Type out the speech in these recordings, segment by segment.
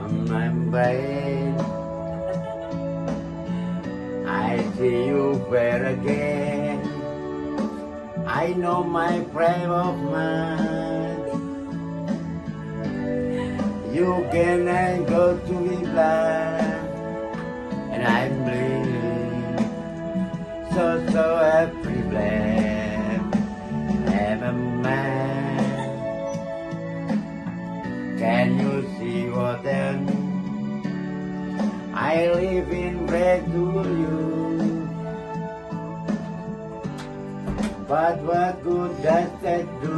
on my brain. I see you fair again. I know my frame of mind. You cannot go to be blind, and I'm bleeding, so every blame. I'm a man. Can you see what I mean? I live in bread to you. But what good does that do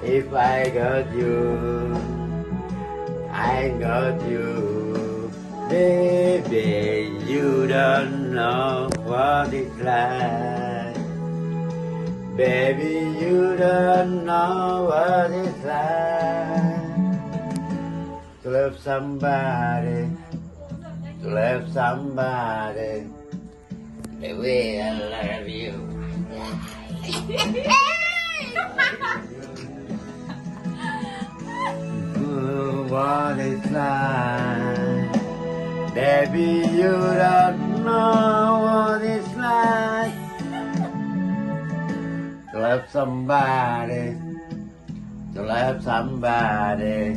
if I got you? I got you, baby. You don't know what it's like, baby. You don't know what it's like to love somebody, to love somebody the way I love you. What it's like, baby, you don't know what it's like to love somebody, to love somebody.